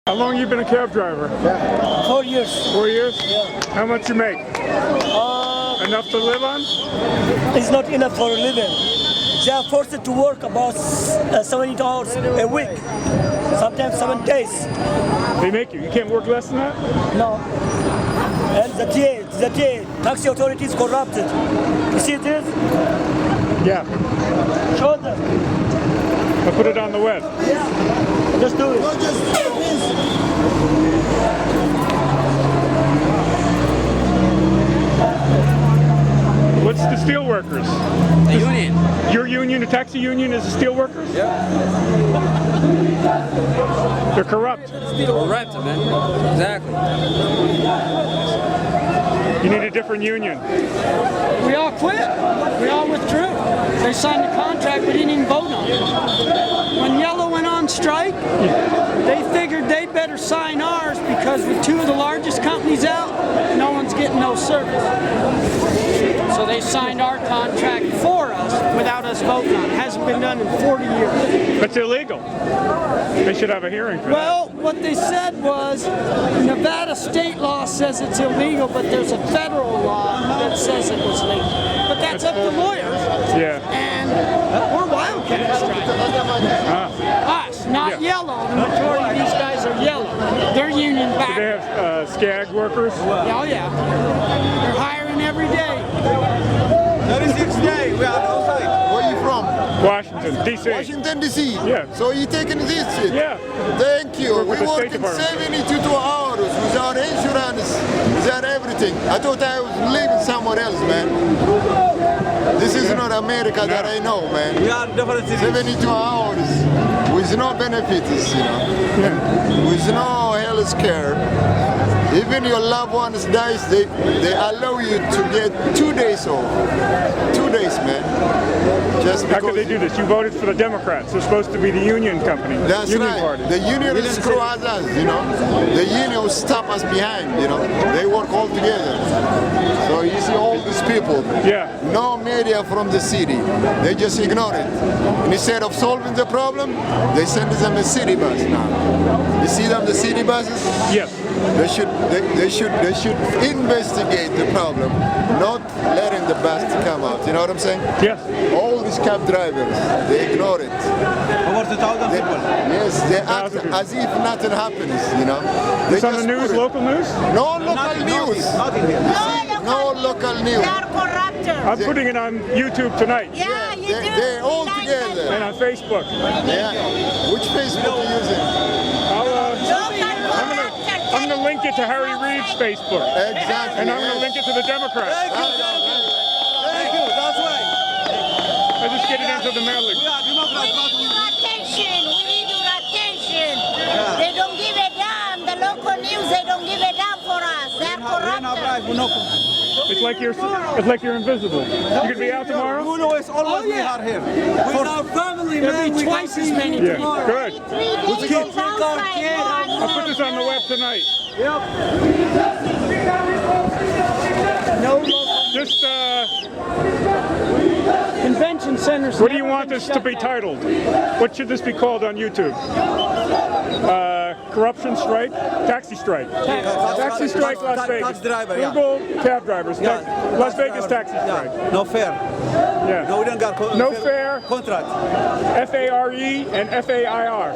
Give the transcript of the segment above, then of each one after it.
How long you been a cab driver? 4 years. 4 years? Yeah. How much you make? Enough to live on? It's not enough for a living. They are forced to work about 70 hours a week, sometimes 7 days. They make you. You can't work less than that? No. And the taxi authority is corrupted. You see this? Yeah. Show them. I'll put it on the web. Yeah. Just do it. No, just What's the steel workers? The union. Your union, the taxi union, is the steel workers? Yeah. They're corrupt. Corrupt, man. Exactly. You need a different union. We all quit. We all withdrew. They signed a contract we didn't even vote on. When Yellow went on strike, they figured they'd better sign ours because with two of the largest companies out, no one's getting no service. So they signed our contract for us without us voting on it. It hasn't been done in 40 years. That's illegal. They should have a hearing for Well, what they said was Nevada state law says it's illegal, but there's a federal law that says it was legal. But that's up to lawyers. that. Yeah. And we're Wildcat strike. Us, not Yellow. The majority of these guys are Yellow. They're union Do back. they have SCAG workers? Oh yeah. They're hiring every day. 36 days, we are outside. Where are you from? Washington, D.C. Washington, D.C. Yeah. So you taking this shit? Yeah. Thank you. Work with We the State working Department. 72 hours without insurance, without everything. I thought I was living somewhere else, man. This is not America that I know, man. We are different cities. 72 hours with no benefits, you know, with no health care. Even your loved ones dies, they allow you to get 2 days off. 2 days, man. Just How because. could they do this? You voted for the Democrats. They're supposed to be the union company. That's union right. party. The union will screw us, you know. The union will stop us behind, you know. They work all together. So you see all these people. Yeah. No media from the city. They just ignore it. And instead of solving the problem, they send them a city bus now. You see them, the city buses? Yes. They should investigate the problem, not letting the bus to come out. You know what I'm saying? Yes. All these cab drivers, they ignore it. Over 2,000 people. Yes, they act 1,000 people. as if nothing happens, you know. It's on the news, local news? No local news. Nothing here. No local news. They are corrupted. I'm putting it on YouTube tonight Yeah, you do. They're all Like together. and on Facebook. Yeah. Which Facebook are you using? I'm going to link it to Harry Reid's Facebook. Exactly. And I'm going to link it to the Democrats. Thank you. That's right. I just get it into the mailing. We are We Democrats. need your attention. We need your attention. They don't give a damn. The local news, they don't give a damn for us. They are corrupted. It's like you're invisible. You could be out tomorrow? You know, it's always we are here. With our family, man, we twice as many Yeah. tomorrow. Good. 3 days outside. I'll put this on the web tonight. No Just, convention centers. what do you want this to be titled? What should this be called on YouTube? Corruption strike? Taxi strike. Taxi strike, Las Vegas. Taxi driver, yeah. Google cab drivers. Yeah. Las Vegas taxi strike. Yeah. No fair. Yeah. No, we don't got No fair. contract. F-A-R-E and F-A-I-R.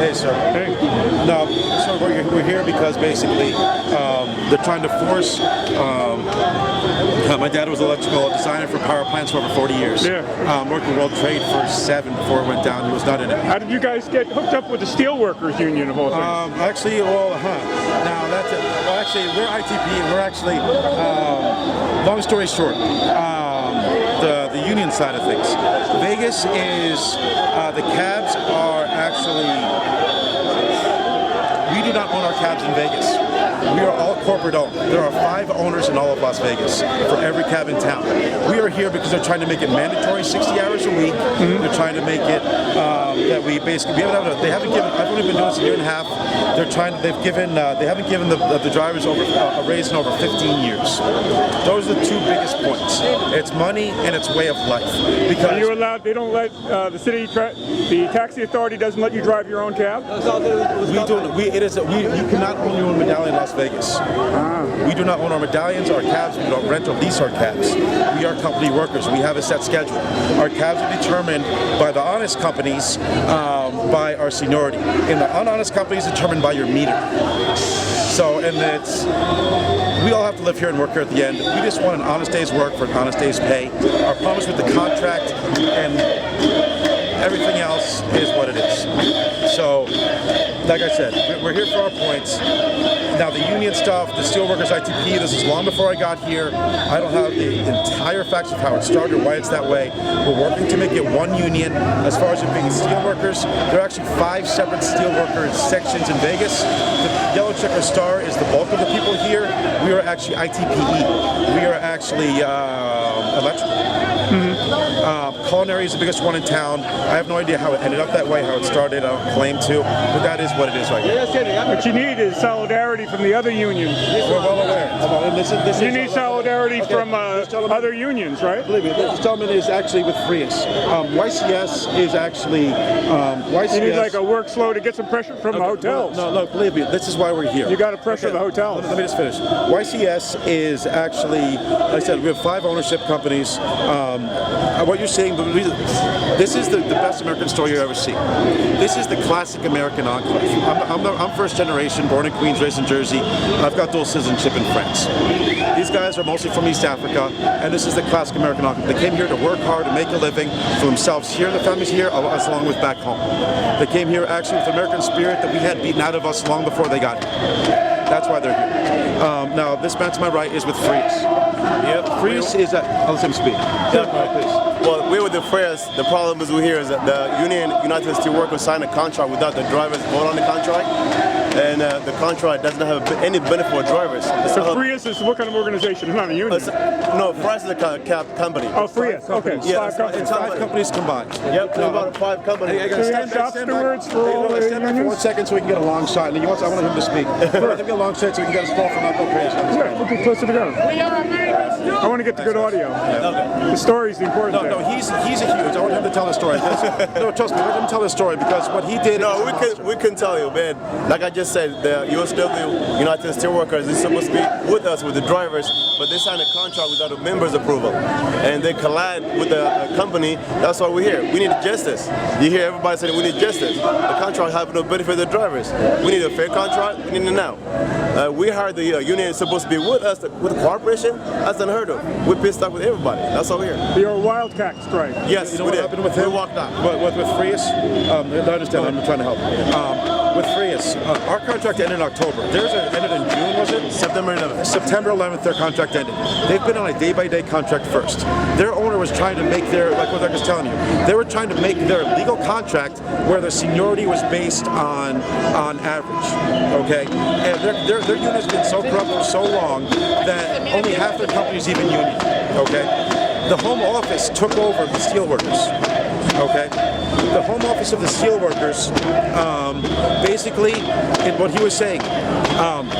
Hey, sir. Hey. No, so we're here because basically they're trying to force. My dad was an electrical designer for power plants for over 40 years. Yeah. Worked with World Trade for 7 before it went down. He was not in it. How did you guys get hooked up with the Steelworkers Union of all things? Actually, now that's it. Well, actually, we're ITP, and we're actually, long story short, the union side of things. Vegas is, the cabs are actually, we do not own our cabs in Vegas. We are all corporate owned. There are 5 owners in all of Las Vegas for every cab in town. We are here because they're trying to make it mandatory 60 hours a week. They're trying to make it that we basically they haven't given. I've only been doing this a year and a half. They haven't given the drivers over a raise in over 15 years. Those are the 2 biggest points. It's money and it's way of life. Because Are you allowed? They don't let the taxi authority doesn't let you drive your own cab. You cannot own your own medallion in Las Vegas. We do not own our medallions, our cabs. We don't rent or lease our cabs. We are company workers. We have a set schedule. Our cabs are determined by the honest companies by our seniority, and the unhonest companies determined by your meter. So, and we all have to live here and work here at the end. We just want an honest day's work for an honest day's pay. Our promise with the contract and everything else is what it is. So, like I said, we're here for our points. Now the union stuff, the Steelworkers ITP, this is long before I got here. I don't have the entire facts of how it started or why it's that way. We're working to make it one union. As far as it being steelworkers, there are actually 5 separate steelworkers sections in Vegas. The yellow checker star is the bulk of the people here. We are actually ITPE. We are actually electrical. Culinary is the biggest one in town. I have no idea how it ended up that way, how it started. I don't claim to, but that is what it is right now. What you need is solidarity from the other unions. We're well aware. You need solidarity from other unions, right? Believe me, this gentleman is actually with Frias. YCS is actually YCS. You need like a work slow to get some pressure from the hotels. No, believe me, this is why we're here. You got to pressure the hotels. Let me just finish. YCS is actually, like I said, we have 5 ownership companies. What you're seeing, this is the best American story you ever see. This is the classic American enclave. I'm first generation, born in Queens, raised in Jersey. I've got dual citizenship in France. These guys are mostly from East Africa, and this is the classic American enclave. They came here to work hard and make a living for themselves here and their families here, as long with back home. They came here actually with the American spirit that we had beaten out of us long before they got here. That's why they're here. Now, this man to my right is with Frias. Yep. Frias is at, I'll let him speak. Well, we're with the Frias. The problem is we here is that the union, United Steelworkers, signed a contract without the drivers vote on the contract, and the contract doesn't have any benefit for drivers. So Frias is what kind of organization? It's not a union. No, Frias is a company. Oh, Frias. Okay. Yeah, 5 companies. it's 5 companies combined. Yep, about 5 companies. So you have shop stewards for all the Stand back for 1 unions? second so we can get a long shot. I want him to speak. I want to get a long shot so we can get a spell from that location. Yeah, we'll get closer to go. I want to get the good audio. The story is the important thing. No, he's a huge. I want him to tell the story. No, trust me, let him tell the story because what he did. No, we can tell you, man. Like I just said, the USW, United Steelworkers, is supposed to be with us, with the drivers, but they signed a contract without a member's approval. And they collide with the company. That's why we're here. We need justice. You hear everybody saying we need justice. The contract have no benefit to the drivers. We need a fair contract. We need it now. We hired the union is supposed to be with us, with the corporation. That's unheard of. We're pissed off with everybody. That's why we're here. Your Wildcat strike. Yes, You know we what did. happened with him? We walked out. With Frias? I understand. I'm trying to help. With Frias, our contract ended in October. Theirs ended in June, was it? September 11th. September 11th, their contract ended. They've been on a day-by-day contract first. Their owner was trying to make their, like what I was telling you, they were trying to make their legal contract where the seniority was based on average, okay? And their union has been so corrupt for so long that only half their company is even union, okay? The home office took over the steelworkers, okay? The home office of the steelworkers, basically, in what he was saying,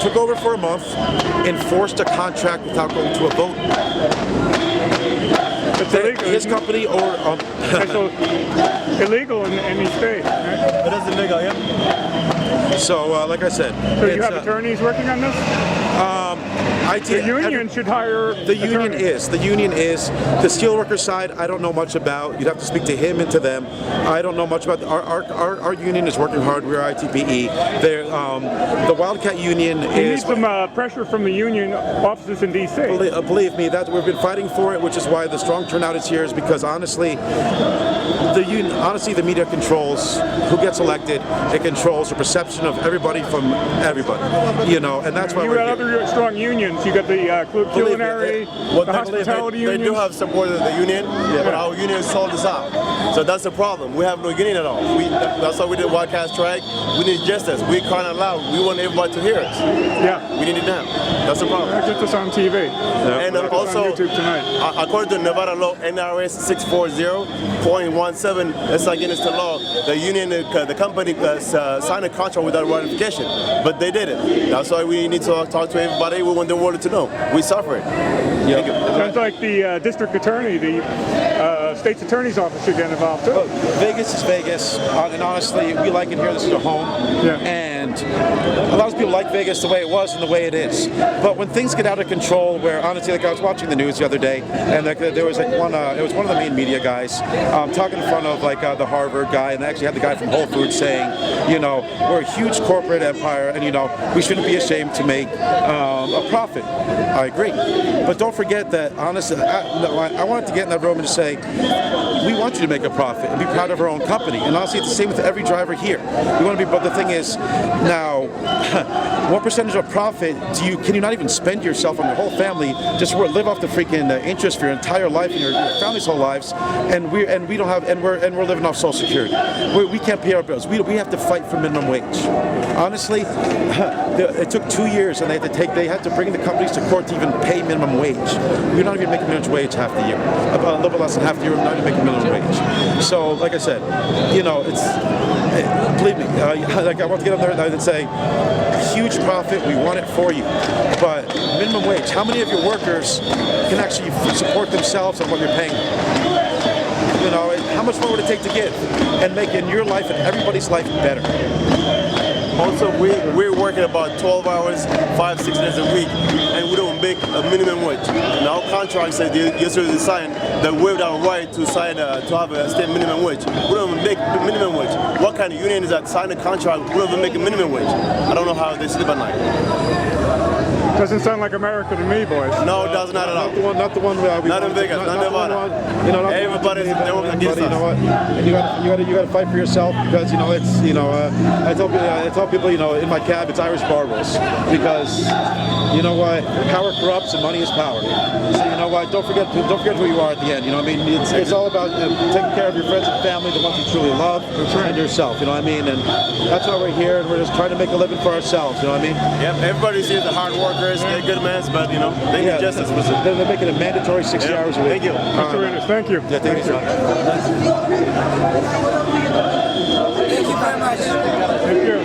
took over for a month, enforced a contract without going to a vote. It's illegal. His company or It's illegal in any state. Right? It is illegal, yeah. so, like I said, So you have attorneys working on this? The union should hire. The union is. The steelworker side. I don't know much about. You'd have to speak to him and to them. I don't know much about. Our union is working hard. We're ITPE. The Wildcat union You need is. some pressure from the union offices in D.C. Believe me, that we've been fighting for it, which is why the strong turnout is here. Is because honestly, the media controls who gets elected. It controls the perception of everybody from everybody. You know, and that's why You we're got here. other strong unions unions. You got the culinary, Well, the hospitality they unions. do have support of the union, but our union sold us out. So that's the problem. We have no union at all. That's why we did Wildcat strike. We need justice. We crying out loud. We want everybody to hear us. Yeah. We need it now. That's the problem. Get this on TV. And Get this also, on YouTube tonight. according to Nevada law, NRS 640.17, it's against the law. The union, the company signed a contract without ratification, but they did it. That's why we need to talk to everybody. We want the world to know. We suffer it. Thank you. Sounds like the district attorney, the state's attorney's office should get involved too. Vegas is Vegas, and honestly, we like it here. This is a home, and a lot of people like Vegas the way it was and the way it is. But when things get out of control, where honestly, like I was watching the news the other day, and there was like one, it was one of the main media guys talking in front of like the Harvard guy, and they actually had the guy from Whole Foods saying, you know, we're a huge corporate empire, and you know, we shouldn't be ashamed to make a profit. I agree, but don't forget that honestly, I wanted to get in that room and just say, we want you to make a profit and be proud of our own company. And honestly, it's the same with every driver here. We want to be, but the thing is, now, what percentage of profit can you not even spend yourself on your whole family, just live off the freaking interest for your entire life and your family's whole lives, and we don't have, and we're living off Social Security. We can't pay our bills. We have to fight for minimum wage. Honestly, it took 2 years, and they had to bring the companies to court to even pay minimum wage. We're not even making minimum wage half the year. About a little bit less than half the year, we're not even making minimum wage. So, like I said, you know, believe me, like I want to get up there and say, huge profit, we want it for you. But minimum wage, how many of your workers can actually support themselves on what you're paying them? You know, how much more would it take to give and make in your life and everybody's life better? Also, we're working about 12 hours, 5-6 days a week, and we don't make a minimum wage. And our contract says yesterday they signed that we have our right to sign to have a state minimum wage. We don't even make minimum wage. What kind of union is that sign a contract? We don't even make a minimum wage. I don't know how they sleep at night. Doesn't sound like America to me, boys. No, it does not at all. Not the one. Not in Vegas, not Nevada. You know, everybody's against us. You know what? And you got to fight for yourself, because you know it's, you know, I tell people, you know, in my cab it's Irish bar rules, because you know what, power corrupts and money is power. So you know what, don't forget who you are at the end. You know what I mean? It's all about taking care of your friends and family, the ones you truly love, and yourself. You know what I mean? And that's why we're here, and we're just trying to make a living for ourselves. You know what I mean? Yep. Everybody sees the hard workers, they're good men, but you know, they need justice. They're making it mandatory 60 hours a week. Thank you. Mr. Rennes, thank you. Yeah, thank you, sir. Thank you very much. Thank you.